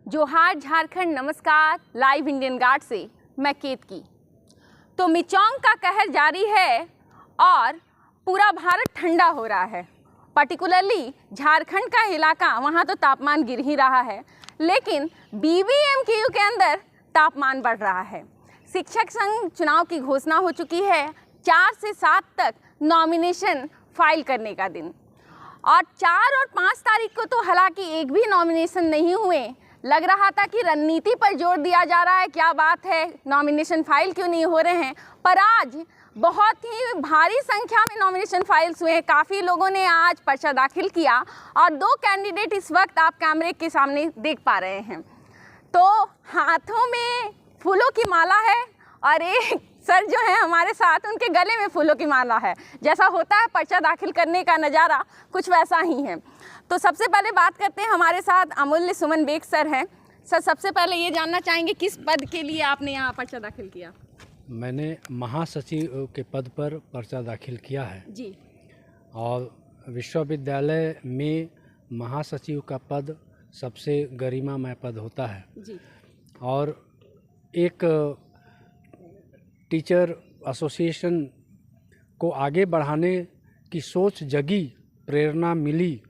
जोहार झारखंड, नमस्कार। Live Indian guard से मैं केतकी। तो मिचोंग का कहर जारी है और पूरा भारत ठंडा हो रहा है। पर्टिकुलरली झारखंड का इलाका, वहाँ तो तापमान गिर ही रहा है, लेकिन BBMQ के अंदर तापमान बढ़ रहा है। शिक्षक संघ चुनाव की घोषणा हो चुकी है। 4 से 7 तक नॉमिनेशन फाइल करने का दिन, और 4 और 5 तारीख को तो हालांकि एक भी नॉमिनेशन नहीं हुए। लग रहा था कि रणनीति पर जोर दिया जा रहा है, क्या बात है, नॉमिनेशन फाइल क्यों नहीं हो रहे हैं। पर आज बहुत ही भारी संख्या में नॉमिनेशन फाइल्स हुए हैं। काफ़ी लोगों ने आज पर्चा दाखिल किया और 2 कैंडिडेट इस वक्त आप कैमरे के सामने देख पा रहे हैं। तो हाथों में फूलों की माला है और एक सर जो है हमारे साथ, उनके गले में फूलों की माला है। जैसा होता है पर्चा दाखिल करने का नज़ारा, कुछ वैसा ही है। तो सबसे पहले बात करते हैं, हमारे साथ अमूल्य सुमन बेग सर हैं। सर, सबसे पहले ये जानना चाहेंगे किस पद के लिए आपने यहाँ पर्चा दाखिल किया? मैंने महासचिव के पद पर पर्चा दाखिल किया है जी। और विश्वविद्यालय में महासचिव का पद सबसे गरिमामय पद होता है जी। और एक टीचर एसोसिएशन को आगे बढ़ाने की सोच जगी, प्रेरणा मिली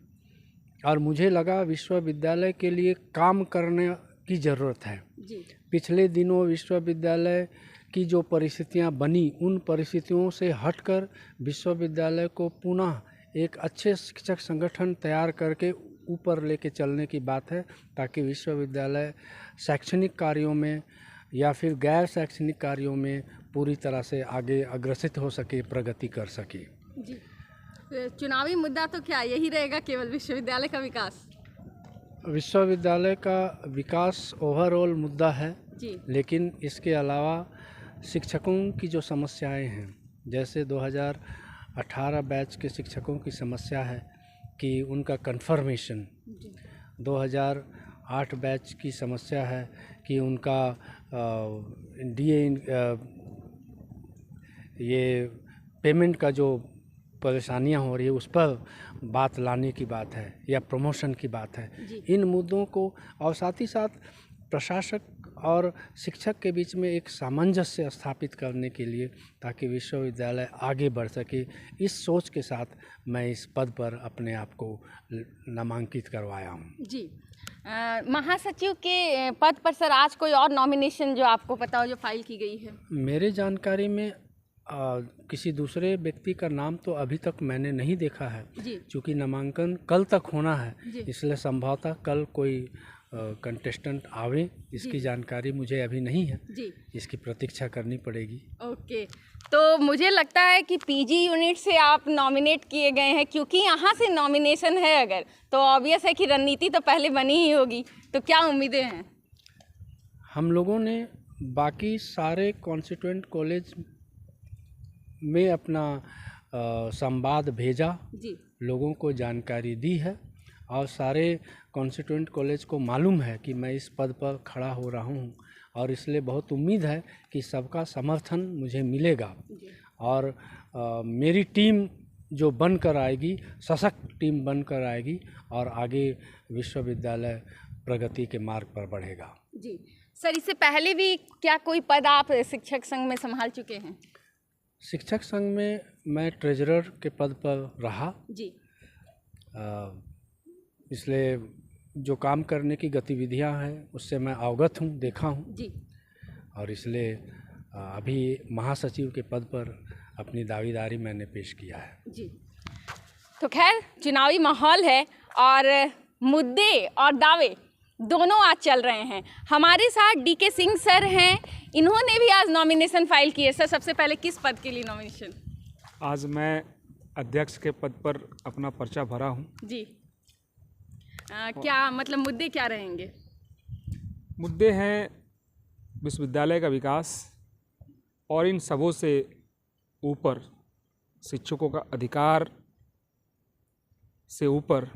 और मुझे लगा विश्वविद्यालय के लिए काम करने की ज़रूरत है। जी। पिछले दिनों विश्वविद्यालय की जो परिस्थितियां बनी, उन परिस्थितियों से हटकर विश्वविद्यालय को पुनः एक अच्छे शिक्षक संगठन तैयार करके ऊपर लेके चलने की बात है, ताकि विश्वविद्यालय शैक्षणिक कार्यों में या फिर गैर शैक्षणिक कार्यों में पूरी तरह से आगे अग्रसित हो सके, प्रगति कर सके। जी। चुनावी मुद्दा तो क्या यही रहेगा, केवल विश्वविद्यालय का विकास? विश्वविद्यालय का विकास ओवरऑल मुद्दा है जी। लेकिन इसके अलावा शिक्षकों की जो समस्याएं हैं, जैसे 2018 बैच के शिक्षकों की समस्या है कि उनका कन्फर्मेशन, 2008 बैच की समस्या है कि उनका DA ये पेमेंट का जो परेशानियां हो रही है उस पर बात लाने की बात है या प्रमोशन की बात है। इन मुद्दों को और साथ ही साथ प्रशासक और शिक्षक के बीच में एक सामंजस्य स्थापित करने के लिए, ताकि विश्वविद्यालय आगे बढ़ सके, इस सोच के साथ मैं इस पद पर अपने आप को नामांकित करवाया हूँ। जी। महासचिव के पद पर सर आज कोई और नॉमिनेशन जो आपको पता हो जो फाइल की गई है? मेरे जानकारी में किसी दूसरे व्यक्ति का नाम तो अभी तक मैंने नहीं देखा है। चूँकि नामांकन कल तक होना है, इसलिए संभवतः कल कोई कंटेस्टेंट आवे, इसकी जानकारी मुझे अभी नहीं है। इसकी प्रतीक्षा करनी पड़ेगी। ओके। तो मुझे लगता है कि PG यूनिट से आप नॉमिनेट किए गए हैं, क्योंकि यहाँ से नॉमिनेशन है अगर, तो ऑब्वियस है कि रणनीति तो पहले बनी ही होगी। तो क्या उम्मीदें हैं? हम लोगों ने बाकी सारे कॉन्स्टिट्यूएंट कॉलेज में अपना संवाद भेजा, लोगों को जानकारी दी है और सारे कॉन्स्टिट्यूएंट कॉलेज को मालूम है कि मैं इस पद पर खड़ा हो रहा हूँ और इसलिए बहुत उम्मीद है कि सबका समर्थन मुझे मिलेगा और मेरी टीम जो बनकर आएगी, सशक्त टीम बनकर आएगी और आगे विश्वविद्यालय प्रगति के मार्ग पर बढ़ेगा। जी सर, इससे पहले भी क्या कोई पद आप शिक्षक संघ में संभाल चुके हैं? शिक्षक संघ में मैं ट्रेजरर के पद पर रहा जी। इसलिए जो काम करने की गतिविधियां हैं उससे मैं अवगत हूँ, देखा हूँ जी। और इसलिए अभी महासचिव के पद पर अपनी दावेदारी मैंने पेश किया है जी। तो खैर, चुनावी माहौल है और मुद्दे और दावे दोनों आज चल रहे हैं। हमारे साथ DK सिंह सर हैं, इन्होंने भी आज नॉमिनेशन फाइल किए। सर, सबसे पहले किस पद के लिए नॉमिनेशन? आज मैं अध्यक्ष के पद पर अपना पर्चा भरा हूँ जी। क्या मतलब मुद्दे क्या रहेंगे? मुद्दे हैं विश्वविद्यालय का विकास और इन सबों से ऊपर शिक्षकों का अधिकार से ऊपर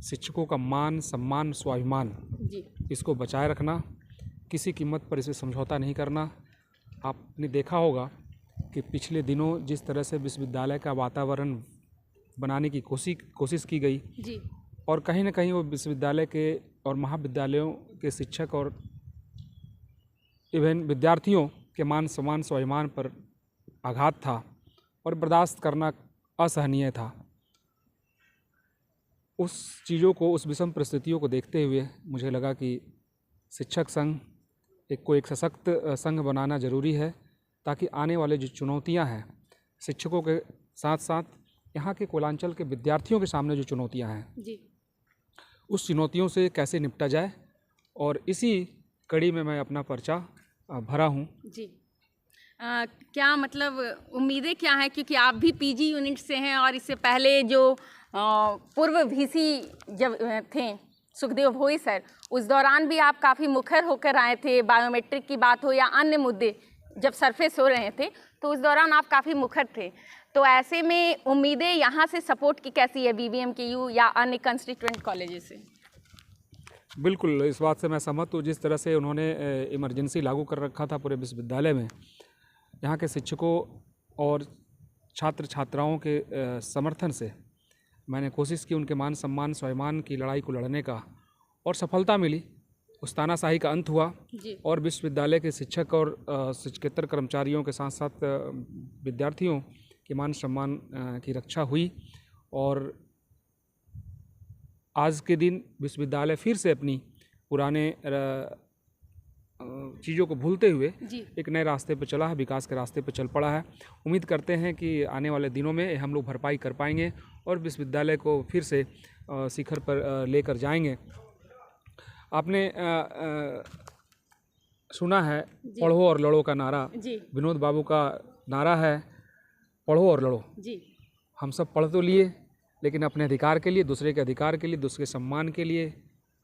शिक्षकों का मान, सम्मान, स्वाभिमान जी, इसको बचाए रखना, किसी कीमत पर इसे समझौता नहीं करना। आपने देखा होगा कि पिछले दिनों जिस तरह से विश्वविद्यालय का वातावरण बनाने की कोशिश की गई जी, और कहीं ना कहीं वो विश्वविद्यालय के और महाविद्यालयों के शिक्षक और इवन विद्यार्थियों के मान सम्मान स्वाभिमान पर आघात था और बर्दाश्त करना असहनीय था। उस चीज़ों को, उस विषम परिस्थितियों को देखते हुए मुझे लगा कि शिक्षक संघ को एक सशक्त संघ बनाना ज़रूरी है, ताकि आने वाले जो चुनौतियां हैं शिक्षकों के साथ साथ यहाँ के कोलांचल के विद्यार्थियों के सामने जो चुनौतियां हैं जी, उस चुनौतियों से कैसे निपटा जाए, और इसी कड़ी में मैं अपना पर्चा भरा हूँ। जी। क्या मतलब उम्मीदें क्या हैं, क्योंकि आप भी पीजी यूनिट से हैं और इससे पहले जो पूर्व वीसी जब थे सुखदेव भोई सर, उस दौरान भी आप काफ़ी मुखर होकर आए थे। बायोमेट्रिक की बात हो या अन्य मुद्दे जब सरफेस हो रहे थे तो उस दौरान आप काफ़ी मुखर थे। तो ऐसे में उम्मीदें यहाँ से सपोर्ट की कैसी है BBMKU या अन्य कंस्टिट्यूएंट कॉलेजेस से? बिल्कुल, इस बात से मैं सहमत हूँ। जिस तरह से उन्होंने इमरजेंसी लागू कर रखा था पूरे विश्वविद्यालय में, यहाँ के शिक्षकों और छात्र छात्राओं के समर्थन से मैंने कोशिश की उनके मान सम्मान स्वाभिमान की लड़ाई को लड़ने का, और सफलता मिली। उस तानाशाही का अंत हुआ और विश्वविद्यालय के शिक्षक और शिक्षकेतर कर्मचारियों के साथ साथ विद्यार्थियों के मान सम्मान की रक्षा हुई। और आज के दिन विश्वविद्यालय फिर से अपनी पुराने चीज़ों को भूलते हुए एक नए रास्ते पर चला है, विकास के रास्ते पर चल पड़ा है। उम्मीद करते हैं कि आने वाले दिनों में हम लोग भरपाई कर पाएंगे और विश्वविद्यालय को फिर से शिखर पर लेकर जाएंगे। आपने सुना है पढ़ो और लड़ो का नारा, विनोद बाबू का नारा है पढ़ो और लड़ो। हम सब पढ़ तो लिए, लेकिन अपने अधिकार के लिए, दूसरे के अधिकार के लिए, दूसरे के सम्मान के लिए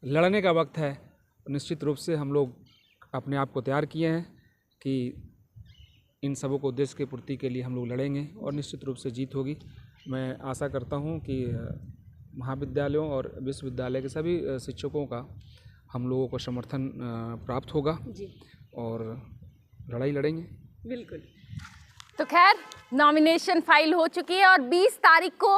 लड़ने का वक्त है। निश्चित रूप से हम लोग अपने आप को तैयार किए हैं कि इन सबों को उद्देश्य की पूर्ति के लिए हम लोग लड़ेंगे और निश्चित रूप से जीत होगी। मैं आशा करता हूं कि महाविद्यालयों और विश्वविद्यालय के सभी शिक्षकों का हम लोगों को समर्थन प्राप्त होगा और लड़ाई लड़ेंगे। बिल्कुल। तो खैर, नॉमिनेशन फाइल हो चुकी है और 20 तारीख को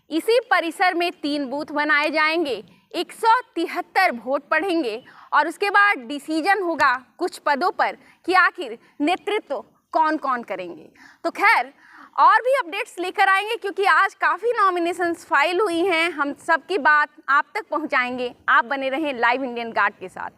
इसी परिसर में 3 बूथ बनाए जाएंगे, 173 वोट पड़ेंगे और उसके बाद डिसीजन होगा कुछ पदों पर कि आखिर नेतृत्व कौन कौन करेंगे। तो खैर, और भी अपडेट्स लेकर आएंगे, क्योंकि आज काफ़ी नॉमिनेशंस फाइल हुई हैं। हम सबकी बात आप तक पहुंचाएंगे। आप बने रहें लाइव इंडियन गार्ड के साथ।